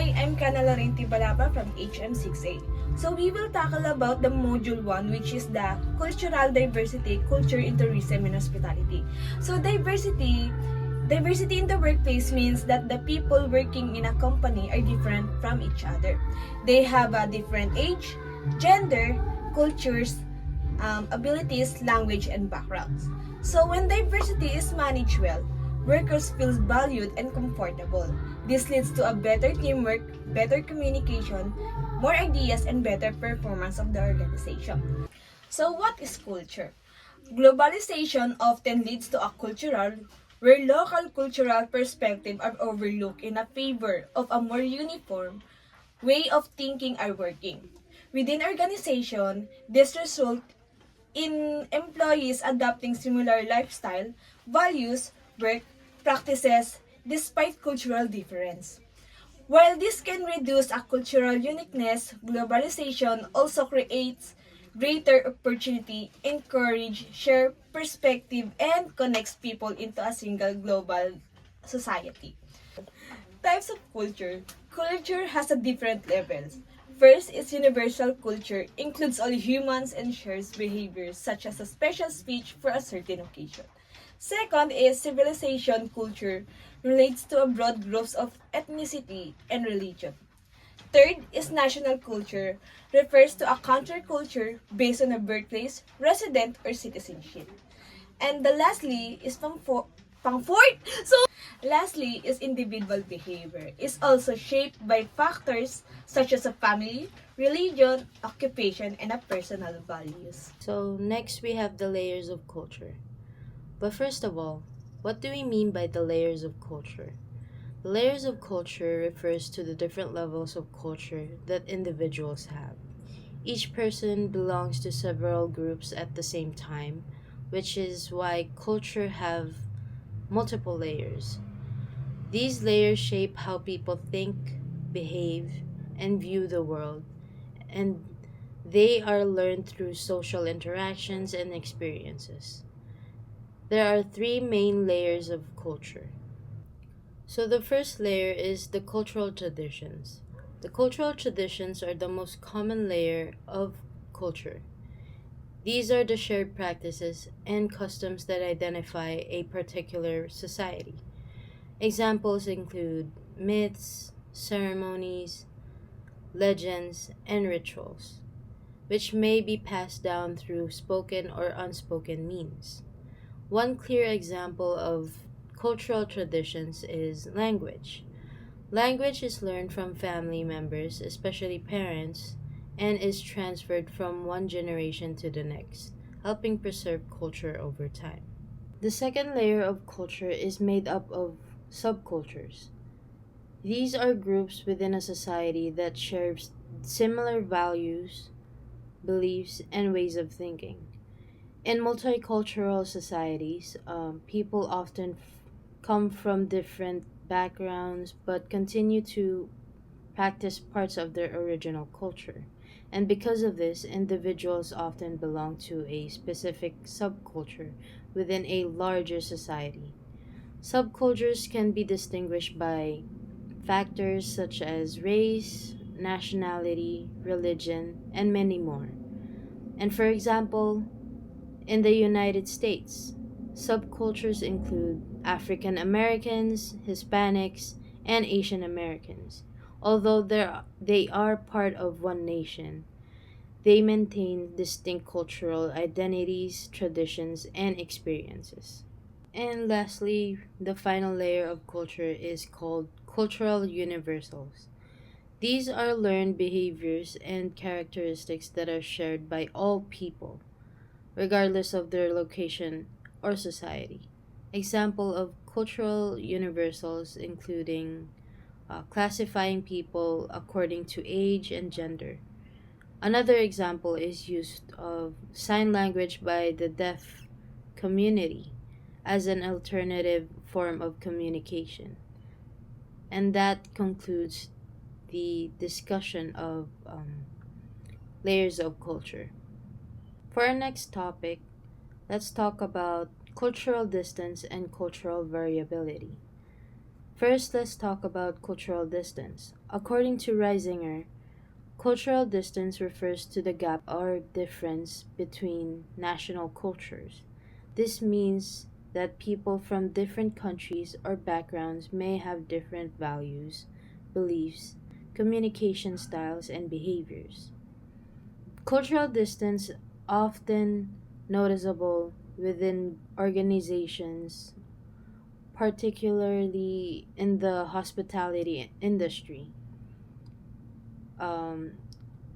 Hi, I'm Kanalarin Tibalaba from HM6A. So we will tackle about the module 1, which is the cultural diversity, culture in tourism and hospitality. So diversity in the workplace means that the people working in a company are different from each other. They have a different age, gender, cultures, abilities, language, and backgrounds. So when diversity is managed well, workers feel valued and comfortable. This leads to a better teamwork, better communication, more ideas, and better performance of the organization. So what is culture? Globalization often leads to a cultural where local cultural perspectives are overlooked in a favor of a more uniform way of thinking or working. Within organization, this results in employees adopting similar lifestyle, values, work practices despite cultural difference. While this can reduce a cultural uniqueness, globalization also creates greater opportunity, encourage, share perspective, and connects people into a single global society. Types of culture. Culture has a different levels. First is universal culture, includes all humans and shares behaviors such as a special speech for a certain occasion. Second is civilization culture, relates to a broad groups of ethnicity and religion. Third is national culture, refers to a country culture based on a birthplace, resident, or citizenship. And the lastly is pang fourth. So lastly is individual behavior. Is also shaped by factors such as a family, religion, occupation, and a personal values. So, next we have the layers of culture. But first of all, what do we mean by the layers of culture? The layers of culture refers to the different levels of culture that individuals have. Each person belongs to several groups at the same time, which is why culture have multiple layers. These layers shape how people think, behave, and view the world, and they are learned through social interactions and experiences. There are three main layers of culture. So, the first layer is the cultural traditions. The cultural traditions are the most common layer of culture. These are the shared practices and customs that identify a particular society. Examples include myths, ceremonies, legends, and rituals, which may be passed down through spoken or unspoken means. One clear example of cultural traditions is language. Language is learned from family members, especially parents, and is transferred from one generation to the next, helping preserve culture over time. The second layer of culture is made up of subcultures. These are groups within a society that share similar values, beliefs, and ways of thinking. In multicultural societies, people often come from different backgrounds but continue to practice parts of their original culture. And because of this, individuals often belong to a specific subculture within a larger society. Subcultures can be distinguished by factors such as race, nationality, religion, and many more. And for example, in the United States, subcultures include African Americans, Hispanics, and Asian Americans. Although they are part of one nation, they maintain distinct cultural identities, traditions, and experiences. And lastly, the final layer of culture is called cultural universals. These are learned behaviors and characteristics that are shared by all people, regardless of their location or society. Example of cultural universals including classifying people according to age and gender. Another example is use of sign language by the deaf community as an alternative form of communication. And that concludes the discussion of layers of culture. For our next topic, let's talk about cultural distance and cultural variability. First, let's talk about cultural distance. According to Reisinger, cultural distance refers to the gap or difference between national cultures. This means that people from different countries or backgrounds may have different values, beliefs, communication styles, and behaviors. Cultural distance often noticeable within organizations, particularly in the hospitality industry. Um,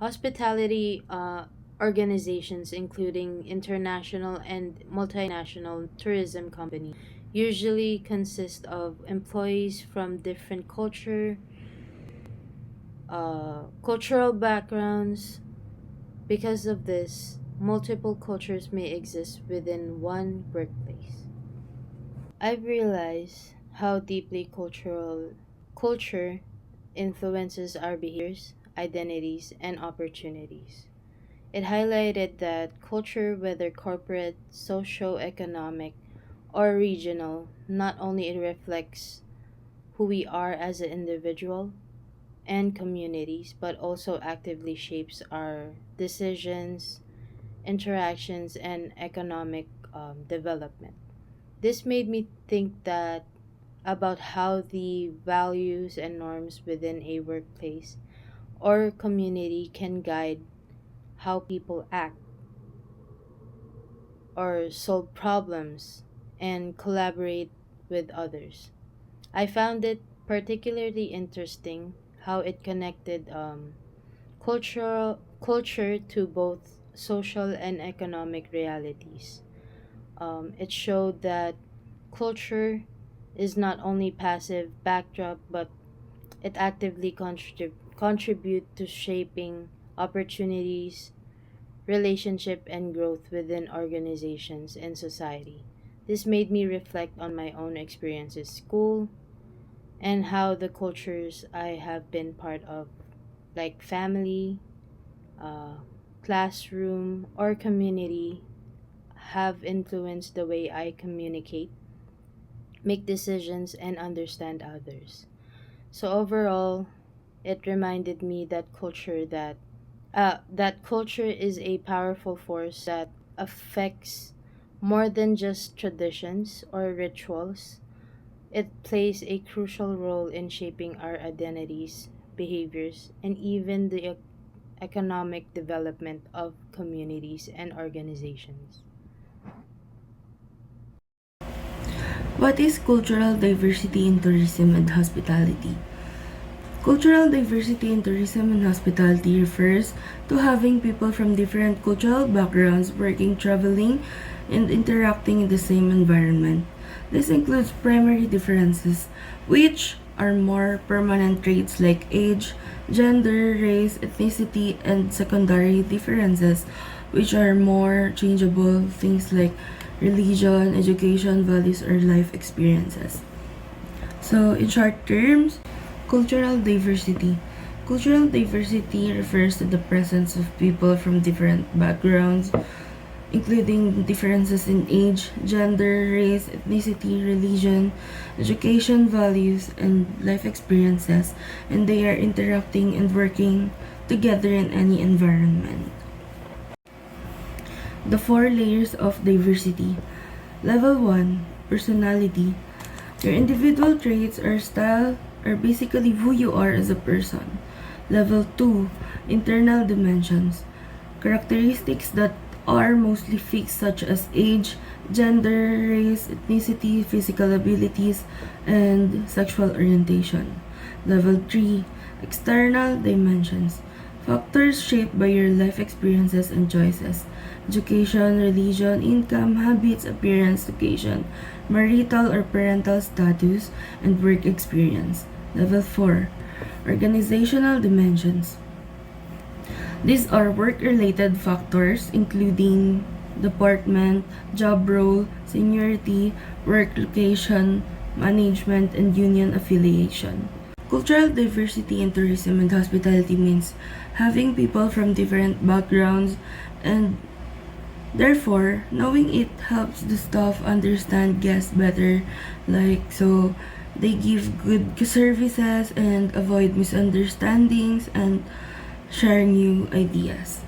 Hospitality organizations, including international and multinational tourism companies, usually consist of employees from different cultural backgrounds. Because of this, multiple cultures may exist within one workplace. I've realized how deeply culture influences our behaviors, identities, and opportunities. It highlighted that culture, whether corporate, socio-economic, or regional, not only it reflects who we are as an individual and communities, but also actively shapes our decisions, interactions, and economic development. This made me think that about how the values and norms within a workplace or community can guide how people act or solve problems and collaborate with others. I found it particularly interesting how it connected culture to both social and economic realities. It showed that culture is not only passive backdrop, but it actively contribute to shaping opportunities, relationship, and growth within organizations and society. This made me reflect on my own experiences, school, and how the cultures I have been part of, like family, uh, classroom, or community, have influenced the way I communicate, make decisions, and understand others. So overall, it reminded me that culture is a powerful force that affects more than just traditions or rituals. It plays a crucial role in shaping our identities, behaviors, and even the economic development of communities and organizations. What is cultural diversity in tourism and hospitality? Cultural diversity in tourism and hospitality refers to having people from different cultural backgrounds working, traveling, and interacting in the same environment. This includes primary differences, which are more permanent traits like age, gender, race, ethnicity, and secondary differences, which are more changeable, things like religion, education, values, or life experiences. So, in short terms, cultural diversity. Cultural diversity refers to the presence of people from different backgrounds, including differences in age, gender, race, ethnicity, religion, education, values, and life experiences, and they are interacting and working together in any environment. The four layers of diversity. Level 1, personality. Your individual traits or style are basically who you are as a person. Level 2, internal dimensions. Characteristics that are mostly fixed, such as age, gender, race, ethnicity, physical abilities, and sexual orientation. Level 3, external dimensions. Factors shaped by your life experiences and choices. Education, religion, income, habits, appearance, location, marital or parental status, and work experience. Level 4, organizational dimensions. These are work-related factors including department, job role, seniority, work location, management, and union affiliation. Cultural diversity in tourism and hospitality means having people from different backgrounds, and therefore knowing it helps the staff understand guests better. Like, so They give good services and avoid misunderstandings and share new ideas.